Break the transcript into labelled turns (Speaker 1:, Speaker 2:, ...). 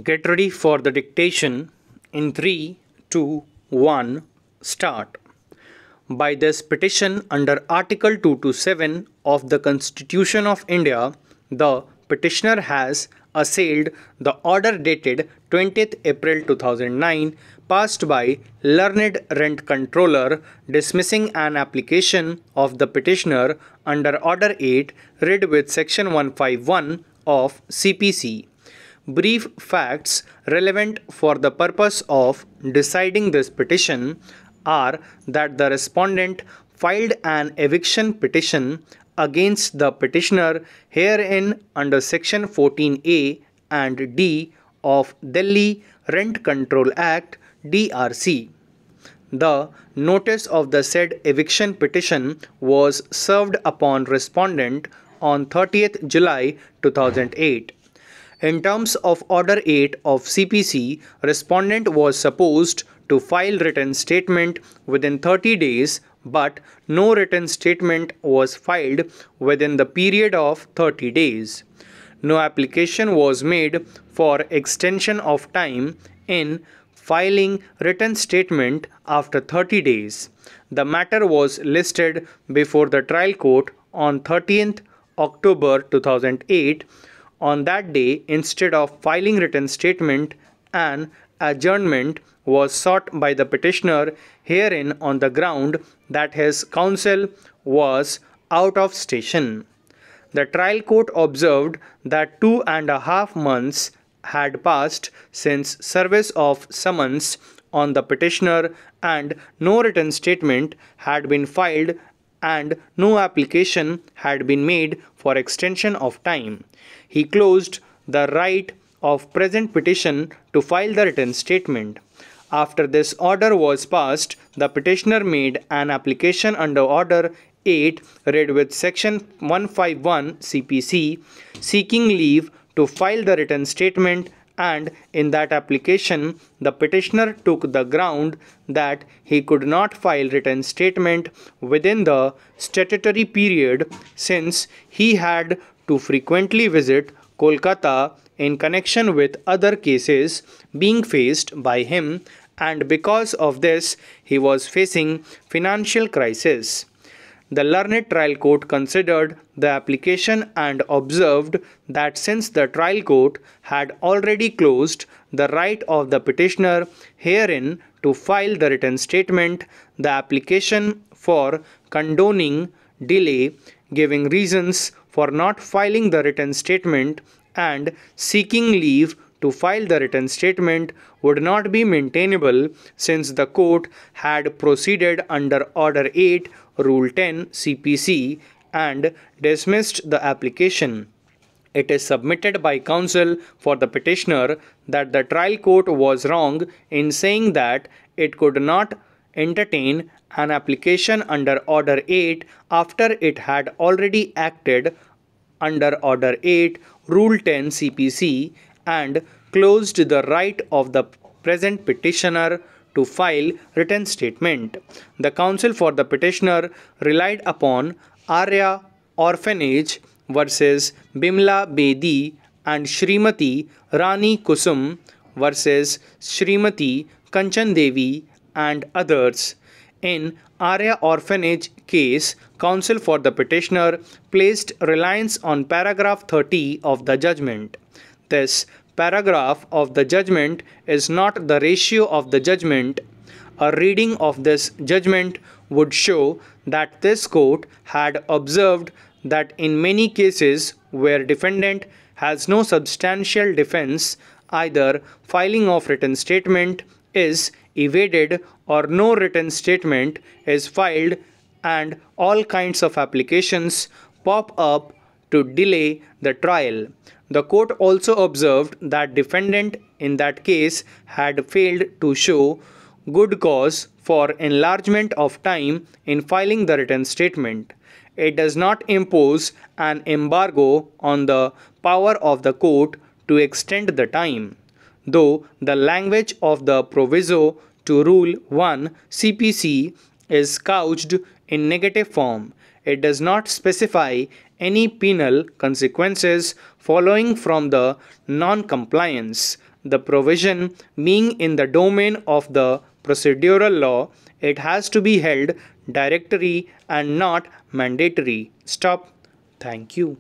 Speaker 1: Get ready for the dictation in 3, 2, 1, start. By this petition under Article 227 of the Constitution of India, the petitioner has assailed the order dated 20th April 2009 passed by Learned Rent Controller dismissing an application of the petitioner under Order 8 read with Section 151 of CPC. Brief facts relevant for the purpose of deciding this petition are that the respondent filed an eviction petition against the petitioner herein under Section 14A and D of Delhi Rent Control Act (DRC). The notice of the said eviction petition was served upon respondent on 30th July 2008. In terms of Order 8 of CPC, respondent was supposed to file written statement within 30 days, but no written statement was filed within the period of 30 days. No application was made for extension of time in filing written statement after 30 days. The matter was listed before the trial court on 30th October 2008. On that day, instead of filing written statement, an adjournment was sought by the petitioner herein on the ground that his counsel was out of station. The trial court observed that 2.5 months had passed since service of summons on the petitioner and no written statement had been filed and no application had been made for extension of time. He closed the right of present petition to file the written statement. After this order was passed, the petitioner made an application under Order 8 read with Section 151 CPC seeking leave to file the written statement, and in that application the petitioner took the ground that he could not file written statement within the statutory period since he had to frequently visit Kolkata in connection with other cases being faced by him, and because of this he was facing financial crisis. The learned trial court considered the application and observed that since the trial court had already closed the right of the petitioner herein to file the written statement, the application for condoning delay, giving reasons for not filing the written statement, and seeking leave to file the written statement would not be maintainable since the court had proceeded under Order 8 Rule 10 CPC and dismissed the application. It is submitted by counsel for the petitioner that the trial court was wrong in saying that it could not entertain an application under Order 8 after it had already acted under Order 8 Rule 10 CPC and closed the right of the present petitioner to file written statement. The counsel for the petitioner relied upon Arya Orphanage versus Bimla Bedi and Shrimati Rani Kusum versus Shrimati Kanchan Devi and others. In Arya Orphanage case, counsel for the petitioner placed reliance on paragraph 30 of the judgment. This paragraph of the judgment is not the ratio of the judgment. A reading of this judgment would show that this court had observed that in many cases where defendant has no substantial defense, either filing of written statement is evaded or no written statement is filed, and all kinds of applications pop up to delay the trial. The court also observed that defendant in that case had failed to show good cause for enlargement of time in filing the written statement. It does not impose an embargo on the power of the court to extend the time. Though the language of the proviso to Rule 1 CPC is couched in negative form, it does not specify any penal consequences following from the non-compliance. The provision being in the domain of the procedural law, it has to be held directory and not mandatory. Stop. Thank you.